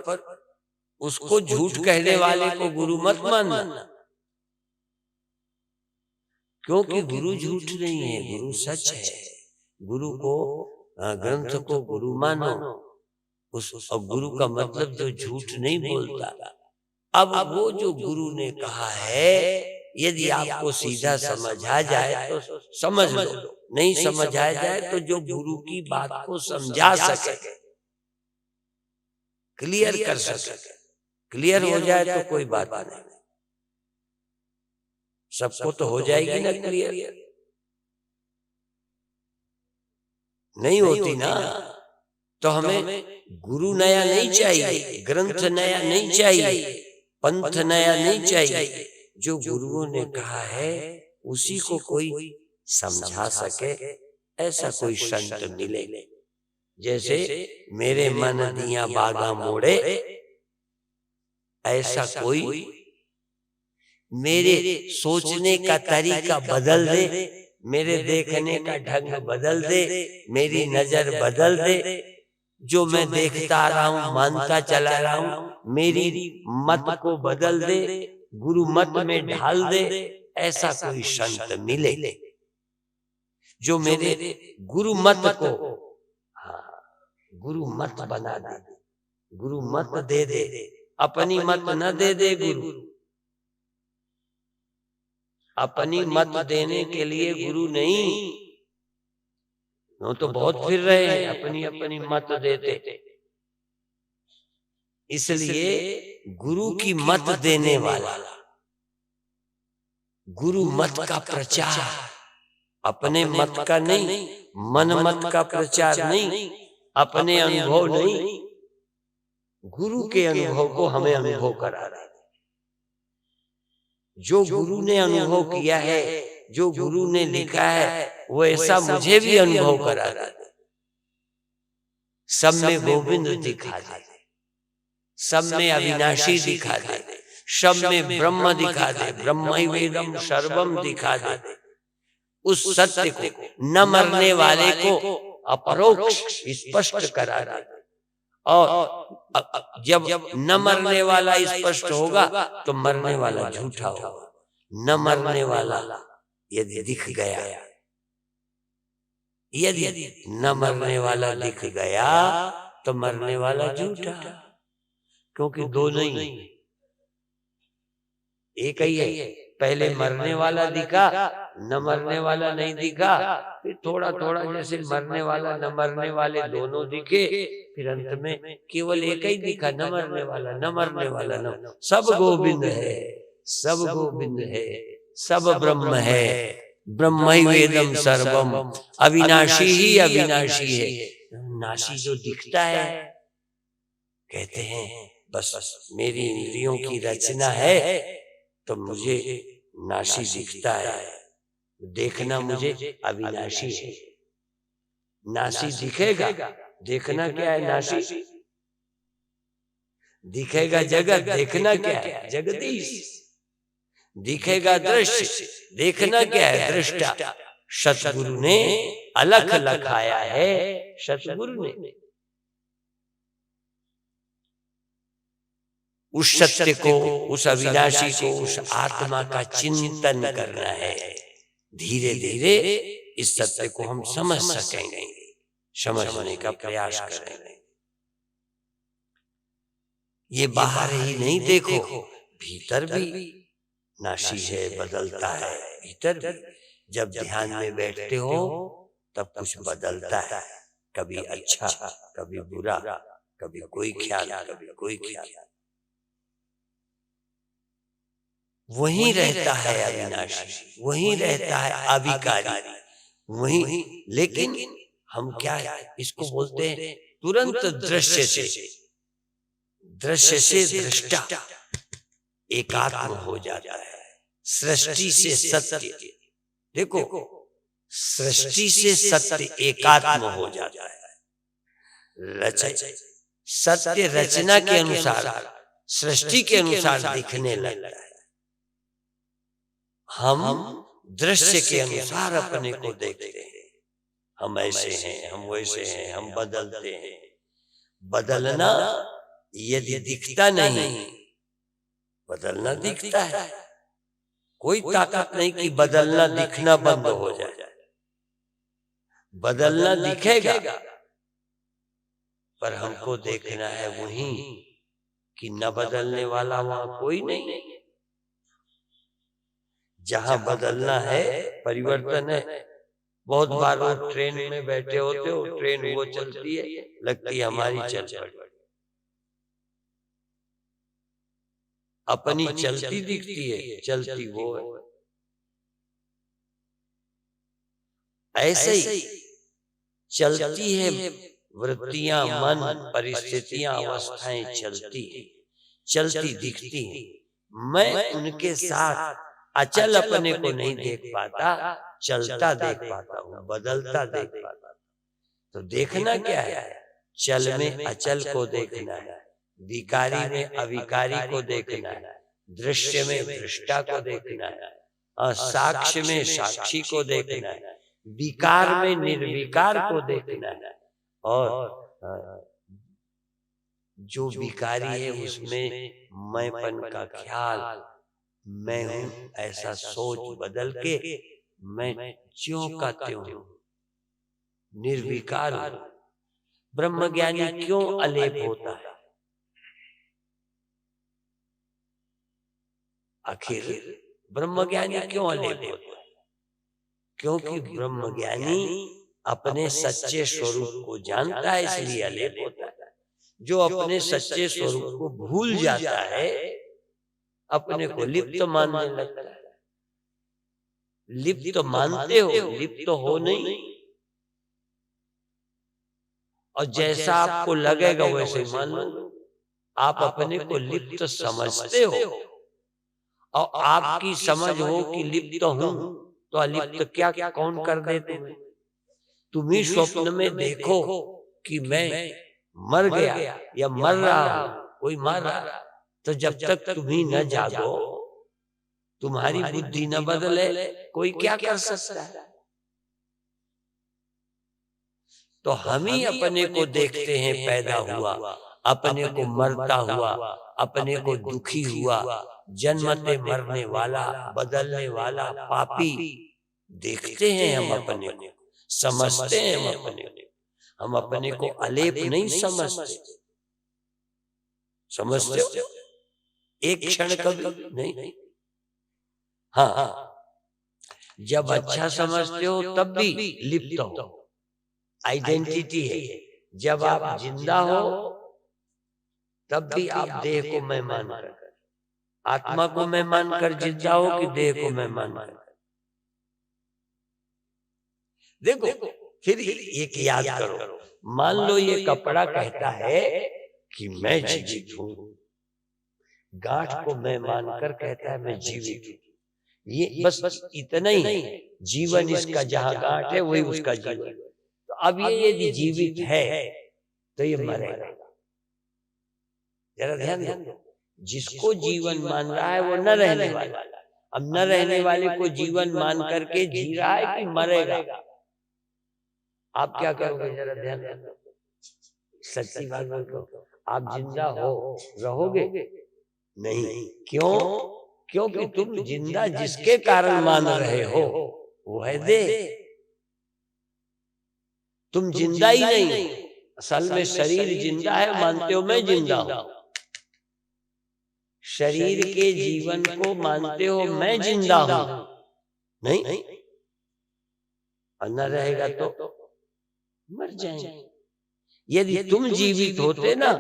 उसको झूठ कहने वाले को गुरु मत मानना, क्योंकि गुरु झूठ नहीं है, गुरु सच है। गुरु को, ग्रंथ को गुरु मानो, उस और गुरु का मतलब जो झूठ नहीं बोलता। अब वो जो गुरु ने कहा है, यदि आपको सीधा समझ आ जाए तो समझ लो, नहीं समझ आ जाए तो जो गुरु की बात को समझा सके, क्लियर कर सके, क्लियर हो जाए तो कोई बात नहीं। सबको तो हो जाएगी ना क्लियर, नहीं होती ना, तो हमें गुरु नया नहीं चाहिए, ग्रंथ नया नहीं चाहिए, पंथ नया नहीं चाहिए। जो गुरुओं ने कहा है उसी को कोई समझा सके, ऐसा कोई संत मिले। जैसे मेरे मन दिया बागा मोड़े, ऐसा कोई मेरे सोचने का तरीका बदल दे, मेरे देखने का ढंग बदल दे, मेरी नजर बदल दे, जो मैं देखता आ रहा हूं, मानता चला रहा हूं, मेरी मत को बदल दे, गुरु मत में ढाल दे, ऐसा कोई संत मिले जो मेरे गुरु मत को, गुरु मत बना दे, गुरु मत दे दे, अपनी मत न दे दे गुरु। अपनी मत देने के लिए गुरु नहीं, वो तो बहुत फिर रहे हैं अपनी अपनी मत देते। इसलिए गुरु की मत देने वाला, गुरु मत का प्रचार, अपने मत का नहीं, मन मत का प्रचार नहीं, अपने अनुभव नहीं, गुरु के अनुभव को हमें अनुभव करा रहा है। जो गुरु ने अनुभव किया है, जो गुरु ने लिखा है, वो ऐसा मुझे भी अनुभव करा रहा है। सब में गोविंद दिखा दे, सब में अविनाशी दिखा दे, सब में ब्रह्म दिखा दे, ब्रह्मैवेदम सर्वम दिखा दे। उस सत्य को, न मरने वाले को अपरोक्ष स्पष्ट करा दे। और जब न मरने वाला स्पष्ट होगा तो मरने वाला झूठा होगा। न मरने वाला यदि दिख गया, यदि न मरने वाला दिख गया तो मरने वाला झूठा, क्योंकि दो नहीं, एक ही है। पहले मरने वाला दिखा, न मरने वाला नहीं दिखा, फिर थोड़ा थोड़ा जैसे मरने वाला न मरने वाले दोनों दिखे, फिर अंत में केवल एक ही दिखा, न मरने वाला, न मरने वाला, न। सब गोविंद है, सब गोविंद है, सब ब्रह्म है, ब्रह्मैवेदम सर्वम, अविनाशी ही अविनाशी है। नाशी जो दिखता है, कहते हैं बस मेरी इंद्रियों की रचना है तो मुझे नाशी दिखता है, देखना मुझे अविनाशी है। नाशी दिखेगा, देखना क्या है? नाशी दिखेगा जगत, देखना क्या है? जगदीश। दिखेगा दृश्य, देखना क्या है? दृष्टा। सतगुरु ने अलख लखाया है, सतगुरु ने उस सत्य को, उस अविनाशी को, उस आत्मा का चिंतन करना है। धीरे धीरे इस सत्य को हम समझ सकेंगे, समझने का प्रयास करेंगे। ये बाहर ही नहीं देखो, भीतर भी नाशी है, बदलता है। भीतर भी जब ध्यान में बैठते हो तब कुछ बदलता है, कभी अच्छा, कभी बुरा, कभी कोई ख्याल, कभी कोई ख्याल। वहीं रहता है अविनाशी, वहीं रहता है अविकारी, वहीं। लेकिन हम क्या इसको बोलते हैं? तुरंत दृश्य से, दृश्य से दृष्टा एकात्म हो जाता है। सृष्टि से सत्य, देखो, सृष्टि से सत्य एकात्म हो जाता है। सत्य रचना के अनुसार, सृष्टि के अनुसार दिखने लगता है। हम दृश्य के अनुसार अपने को देखते हैं। हम ऐसे हैं, हम वैसे हैं, हम बदलते हैं। बदलना यदि दिखता नहीं, बदलना दिखता है। कोई ताकत नहीं कि बदलना दिखना बंद हो जाए। बदलना दिखेगा, पर हमको देखना है वहीं कि न बदलने वाला वहां कोई नहीं। जहां बदलना है, परिवर्तन है। बहुत बार वो ट्रेन में बैठे होते हो, ट्रेन वो चलती है, लगती है हमारी चल पड़ी, अपनी चलती दिखती है, चलती वो है। ऐसे ही चलती है वृत्तियां, मन, परिस्थितियां, अवस्थाएं चलती है, चलती दिखती है। मैं उनके साथ अचल अपने को नहीं देख पाता, चलता देख पाता हूं, बदलता देख पाता। तो देखना क्या है? चल में अचल को देखना है, विकारी में अविकारी को देखना है, दृश्य में दृष्टा को देखना है, साक्ष्य में साक्षी को देखना है, विकार में निर्विकार को देखना है। और जो विकारी है उसमें मैंपन का ख्याल, मैं हूं ऐसा सोच बदल के मैं ज्यों का त्यों निर्विकार हूं। ब्रह्मज्ञानी क्यों अलेप होता है? आखिर ब्रह्मज्ञानी क्यों अलेप होता है? क्योंकि ब्रह्मज्ञानी अपने सच्चे स्वरूप को जानता है, इसलिए अलेप होता है। जो अपने सच्चे स्वरूप को भूल जाता है, अपने को लिप्त मानने लगता है। लिप्त मानते हो, लिप्त हो नहीं। और जैसा आपको लगेगा वैसे मान लो। आप अपने को लिप्त समझते हो, और आपकी समझ हो कि लिप्त हूं, तो अलिप्त क्या कौन कर दे तुम्हें? तुम ही स्वप्न में देखो कि मैं मर गया या मर रहा हूं, कोई मर रहा। तो जब तक तुम ही न जागो, तुम्हारी बुद्धि न बदले, कोई क्या कर सकता है? तो हम ही अपने को देखते हैं पैदा हुआ, अपने को मरता हुआ, अपने को दुखी हुआ, जन्मते मरने वाला, बदलने वाला, पापी देखते हैं हम अपने को, समझते हैं हम अपने को। हम अपने को अलेप नहीं समझते। समझते हो? एक क्षण कभी नहीं। हाँ, जब अच्छा समझते हो तब भी लिप्त हो, आइडेंटिटी है। जब आप जिंदा हो तब भी आप देह को मैं मानकर, आत्मा को मैं मानकर जिंदा हो कि देह को मैं मानकर? देखो, फिर एक याद करो। मान लो ये कपड़ा कहता है कि मैं जीवित हूं, गांठ को मैं मानकर कहता है मैं जीवित हूं। ये बस इतना ही है। जीवन इसका जहां गांठ है वही उसका जीवन। तो अब ये यदि जीवित है तो ये मरेगा। जरा ध्यान दो, जिसको जीवन मान रहा है वो न रहने वाला, अब न रहने वाले को जीवन मान करके जी रहा है कि मरेगा। आप क्या करोगे जरा ध्यान रखो, सच्ची बात बोलो, आप जिंदा हो रहोगे नहीं। क्यों? क्योंकि तुम जिंदा जिसके कारण मान रहे हो वो है देह, तुम जिंदा ही नहीं। असल में शरीर जिंदा है, मानते हो मैं जिंदा हूं, शरीर के जीवन को मानते हो मैं जिंदा हूं, नहीं। और न रहेगा तो मर जाएंगे। यदि तुम जीवित होते ना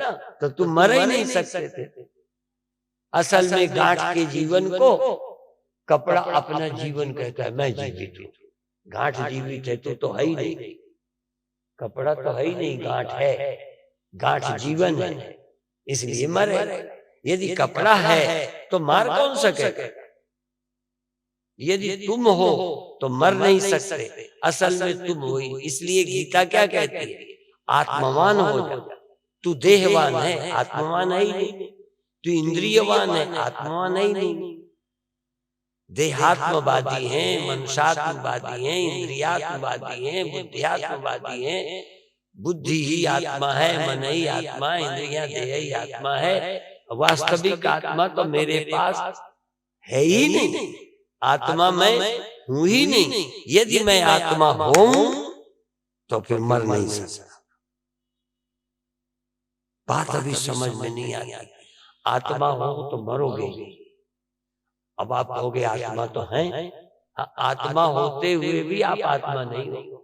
तो तुम मर ही नहीं सकते थे। असल में गांठ के जीवन को कपड़ा अपना जीवन कहता है, मैं जीवित हूं। गांठ जीवित है तो है ही नहीं, कपड़ा तो है ही नहीं, गांठ है, गांठ जीवन है, इसलिए मरे। यदि कपड़ा है तो मार कौन सके? यदि तुम हो तो मर नहीं सकते, असल में तुम हो। इसलिए गीता क्या कहती है? आत्मवान हो जा। तू देहवान है, आत्मवान है ही नहीं। तू इंद्रियवान है, आत्मवान है ही नहीं। देहात्मवादी हैं, मनुष्यात्मवादी हैं, इंद्रियात्मवादी हैं, बुद्धियात्मवादी हैं। बुद्धि ही आत्मा है, मन ही आत्मा, इंद्रियां देह ही आत्मा है। वास्तविक आत्मा तो मेरे पास है ही नहीं, आत्मा मैं हूं ही नहीं। यदि मैं आत्मा हूं तो फिर मर नहीं सकता। बात अभी समझ में नहीं आई। आत्मा हो तो मरोगे। अब आप कहोगे आत्मा तो है, आत्मा होते हुए भी आप आत्मा नहीं हो।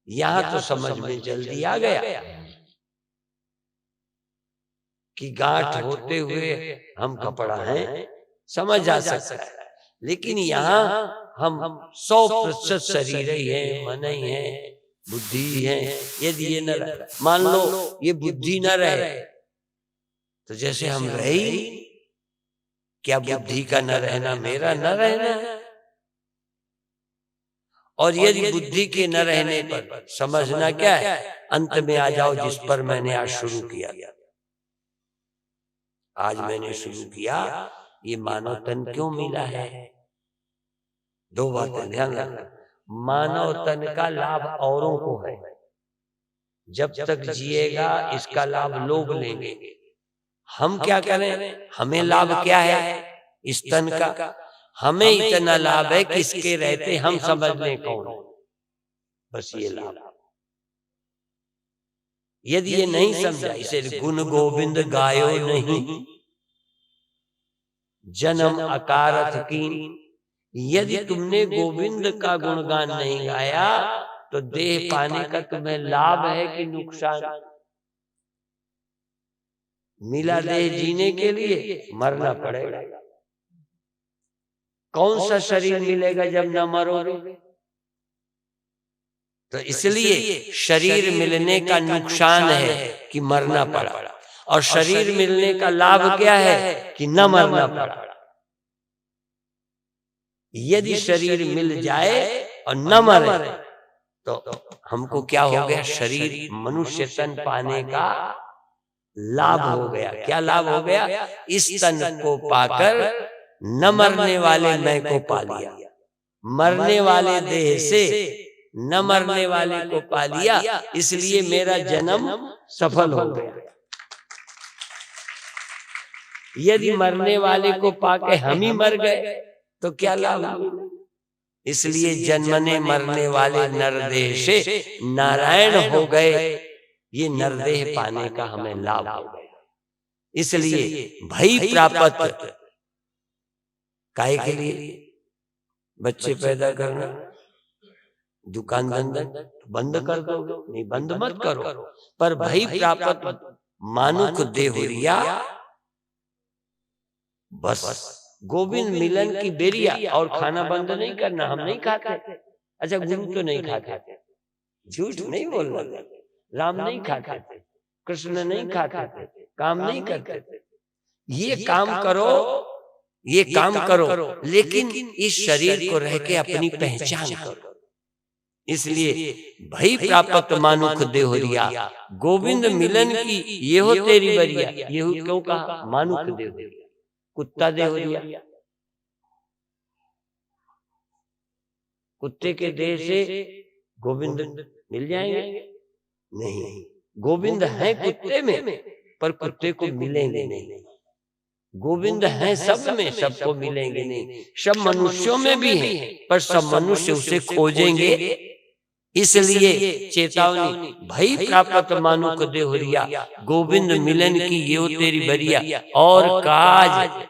यहां तो समझ में जल्दी आ गया कि गांठ होते हुए हम कपड़ा हैं, समझ आ सकता है। लेकिन यहाँ हम 100% शरीर ही है, मन ही है, बुद्धि है। यदि ये न रहे, मान लो ये बुद्धि न रहे तो जैसे हम रहे, क्या बुद्धि का न रहना मेरा न रहना है? और यदि बुद्धि के न रहने पर समझना क्या है? अंत में आ जाओ जिस पर मैंने आज शुरू किया। आज मैंने शुरू किया, ये मानव तन क्यों मिला है? दो बातें ध्यान रखना। मानव तन का लाभ औरों को है, जब तक जिएगा इसका लाभ लोग लेंगे। हम क्या करें? हमें लाभ क्या है इस तन का? हमें इतना लाभ है कि इसके रहते हम समझ लें कौन, बस ये लाभ। यदि ये नहीं समझा, इसे गुण गोविंद गायो नहीं, जन्म अकारथ कीन। यदि तुमने गोविंद का गुणगान नहीं गाया तो देह पाने का तुम्हें लाभ है कि नुकसान? मिला देह जीने के लिए, मरना पड़ेगा। कौन सा शरीर मिलेगा जब न मरोगे? तो इसलिए शरीर मिलने का नुकसान है कि मरना पड़ा, और शरीर मिलने का लाभ क्या है कि न मरना पड़ा। यदि शरीर मिल जाए और न मरे तो हमको क्या हो गया? शरीर मनुष्य तन पाने का लाभ हो गया। क्या लाभ हो गया? इस तन को पाकर न मरने वाले मैं को पा लिया, मरने वाले देह से न मरने वाले को पा लिया, इसलिए मेरा जन्म सफल हो गया। यदि मरने वाले को पाके हम ही मर गए तो क्या लाभ? इसलिए जन्मने मरने वाले नरदेह से नारायण हो गए, ये नरदेह पाने का हमें लाभ हो गया। इसलिए भई प्राप्त काहे के लिए? बच्चे पैदा करना, दुकान धंधा बंद कर दो, नहीं बंद मत करो, पर भई प्राप्त मानुख देहुरिया, बस गोविंद मिलन की बेरिया। और खाना बंद नहीं करना, हम नहीं खाते। अच्छा, गुरु तो नहीं खाते, झूठ नहीं बोलना। राम नहीं खाते थे, कृष्ण नहीं खाते थे, काम नहीं करते थे। ये काम करो, ये काम करो, लेकिन इस शरीर को रह के अपनी पहचान करो। इसलिए भई प्राप्त मानुख देहुरिया, गोविंद मिलन की ये हो तेरी बरिया। ये क्यों कहा? मानुख देहुरिया, कुत्ता देवरिया, कुत्ते के देह से गोविंद मिल जाएंगे? नहीं, गोविंद है कुत्ते में, पर कुत्ते को मिलेंगे नहीं। गोविंद है सब में, सबको मिलेंगे नहीं। सब मनुष्यों में भी है, पर सब मनुष्य उसे खोजेंगे। इसलिए चेतावनी, भई प्राप्त मानुक देवरिया, गोविंद मिलन की यो तेरी बरिया। और काज,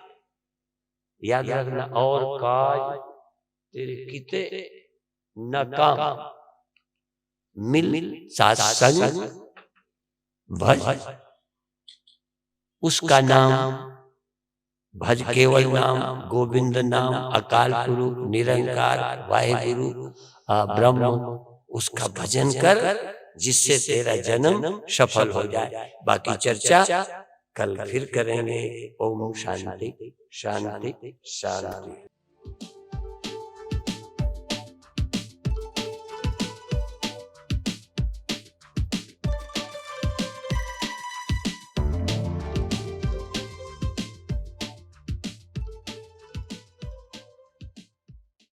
याद रखना, और काज तेरे किते न काम, मिल सत्संग भज, उसका नाम भज, केवल नाम, गोविंद नाम, अकाल पुरुष, निरंकार, वाहेगुरु, ब्रह्म, उसका भजन कर, जिससे तेरा जन्म सफल हो जाए। बाकी चर्चा कल फिर करेंगे। ओम शांति शांति शांति।